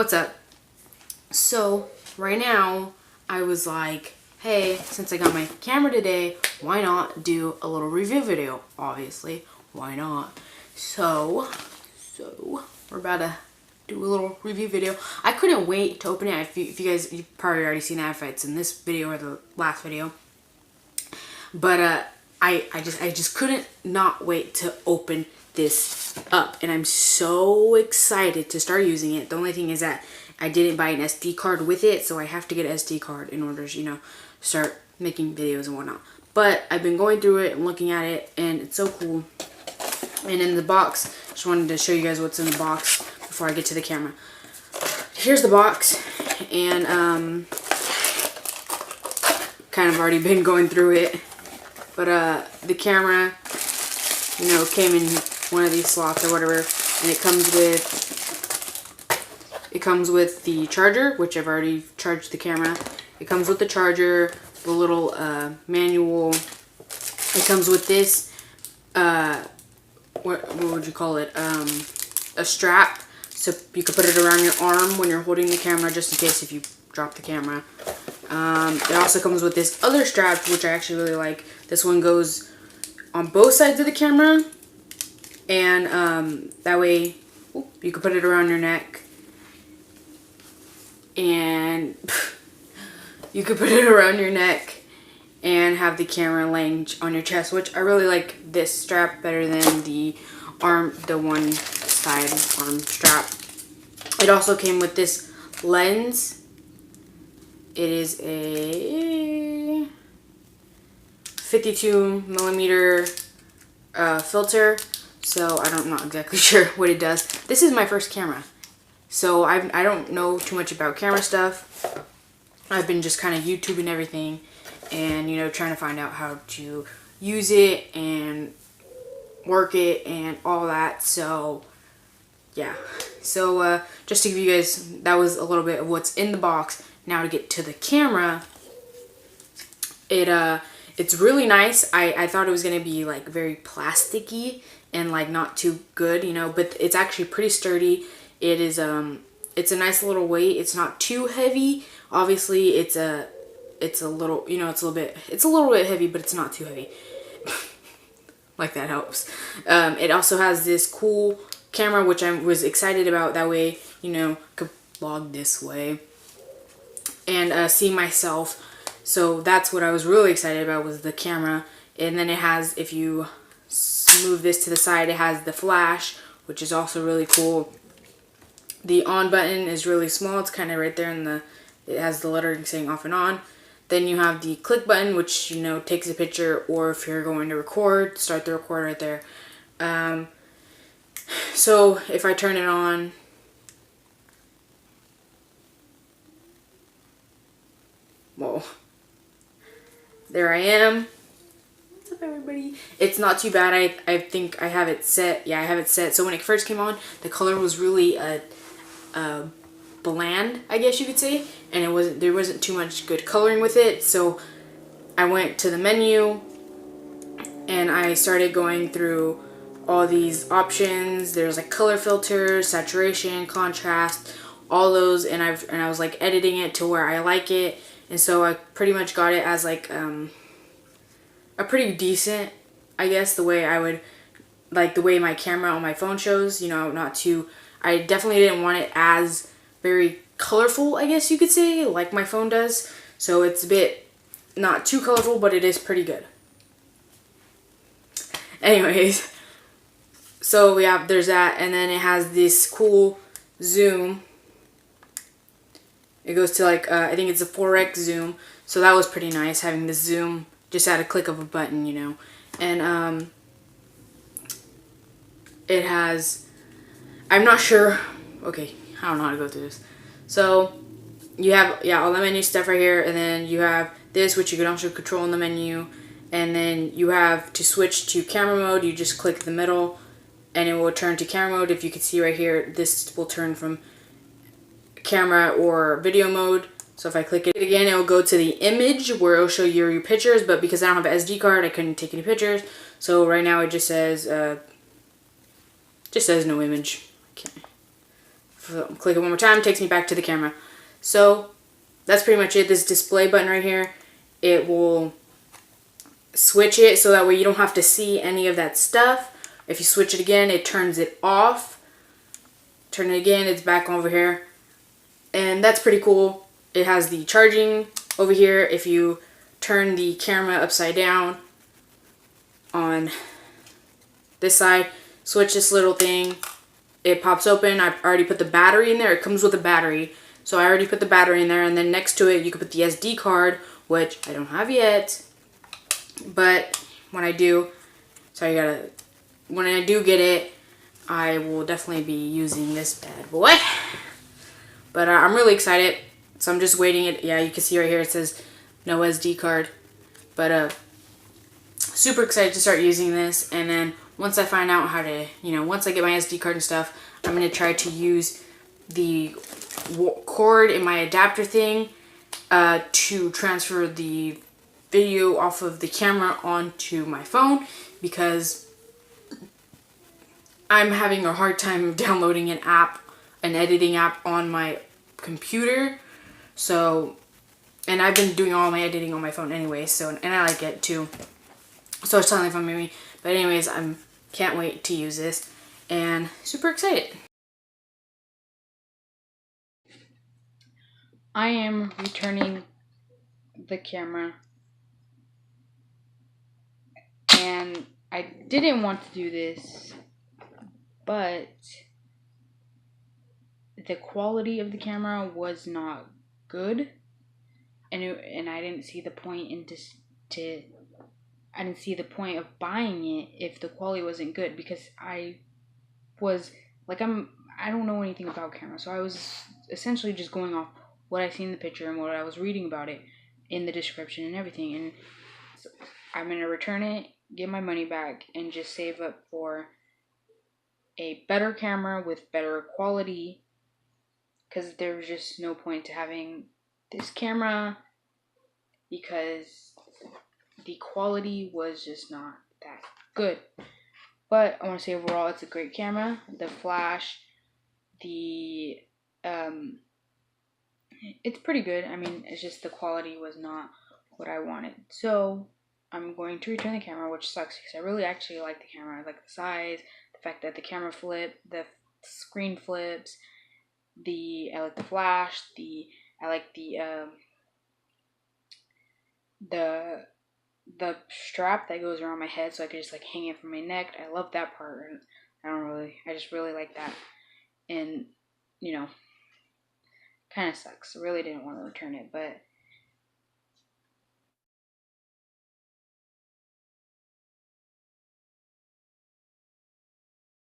What's up? So right now I was like, hey, since I got my camera today, why not do a little review video? Obviously, why not? So we're about to do a little review video. I couldn't wait to open it. If you guys, you've probably already seen that if it's in this video or the last video. But I just couldn't not wait to open this up, and I'm so excited to start using it. The only thing is that I didn't buy an SD card with it, so I have to get an SD card in order to, you know, start making videos and whatnot. But I've been going through it and looking at it, and it's so cool. And in the box, just wanted to show you guys what's in the box before I get to the camera. Here's the box, and kind of already been going through it. But the camera, you know, came in one of these slots or whatever, and it comes with the charger, which I've already charged the camera. It comes with the charger, the little manual. It comes with this, what would you call it? A strap, so you can put it around your arm when you're holding the camera, just in case if you drop the camera. It also comes with this other strap, which I actually really like. This one goes on both sides of the camera, and that way you can put it around your neck, and you could put it around your neck and have the camera laying on your chest, which I really like this strap better than the one side arm strap. It also came with this lens. It is a 52 millimeter filter, so I'm not exactly sure what it does. This is my first camera, so I don't know too much about camera stuff. I've been just kind of YouTubing everything and, you know, trying to find out how to use it and work it and all that. So yeah, so just to give you guys, that was a little bit of what's in the box. Now to get to the camera, it's really nice. I thought it was gonna be like very plasticky and like not too good, you know, but it's actually pretty sturdy. It is it's a nice little weight. It's not too heavy. Obviously, it's a little, you know, it's a little bit heavy, but it's not too heavy. Like, that helps. It also has this cool camera, which I was excited about. That way, you know, could vlog this way and see myself. So that's what I was really excited about, was the camera. And then it has, if you move this to the side, it has the flash, which is also really cool. The on button is really small. It's kind of right there in the, it has the lettering saying off and on. Then you have the click button, which, you know, takes a picture, or if you're going to record, start the record right there. So if I turn it on, whoa, there I am. What's up, everybody? It's not too bad. I think I have it set. Yeah, I have it set. So when it first came on, the color was really bland, I guess you could say, and there wasn't too much good coloring with it. So I went to the menu and I started going through all these options. There's like color filters, saturation, contrast, all those, and I was like editing it to where I like it. And so I pretty much got it as like a pretty decent, I guess, the way I would like the way my camera on my phone shows, you know, not too, I definitely didn't want it as very colorful, I guess you could say, like my phone does. So it's a bit not too colorful, but it is pretty good. Anyways, so yeah, there's that, and then it has this cool zoom. It goes to like, I think it's a 4x zoom, so that was pretty nice, having this zoom just at a click of a button, you know. And it has, I'm not sure, okay, I don't know how to go through this. So you have, yeah, all the menu stuff right here, and then you have this, which you can also control in the menu, and then you have to switch to camera mode. You just click the middle and it will turn to camera mode. If you can see right here, this will turn from camera or video mode. So if I click it again, it will go to the image where it will show you your pictures, but because I don't have an SD card, I couldn't take any pictures. So right now it just says no image. Okay. Click it one more time, it takes me back to the camera. So that's pretty much it. This display button right here, it will switch it so that way you don't have to see any of that stuff. If you switch it again, it turns it off. Turn it again, it's back over here. And that's pretty cool. It has the charging over here. If you turn the camera upside down on this side, switch this little thing, it pops open. I already put the battery in there. It comes with a battery. So I already put the battery in there, and then next to it you can put the SD card, which I don't have yet. But when I do, when I do get it, I will definitely be using this bad boy. But I'm really excited. So I'm just waiting it. Yeah, you can see right here it says no SD card. But super excited to start using this. And then once I find out how to, once I get my SD card and stuff, I'm going to try to use the cord in my adapter thing to transfer the video off of the camera onto my phone, because I'm having a hard time downloading an editing app on my computer. So, and I've been doing all my editing on my phone anyway, so, and I like it too. So it's totally fun with me. But anyways, can't wait to use this and super excited. I am returning the camera, and I didn't want to do this, but the quality of the camera was not good, and I didn't see the point I didn't see the point of buying it if the quality wasn't good, because I don't know anything about cameras, so I was essentially just going off what I seen in the picture and what I was reading about it in the description and everything. And so I'm gonna return it, get my money back, and just save up for a better camera with better quality, because there was just no point to having this camera because the quality was just not that good. But I want to say overall it's a great camera. The flash, it's pretty good. I mean, it's just the quality was not what I wanted. So I'm going to return the camera, which sucks because I really actually like the camera. I like the size, the fact that the camera the screen flips, I like the flash, I like the strap that goes around my head so I can just like hang it from my neck. I love that part. I just really like that. And, kind of sucks. I really didn't want to return it, but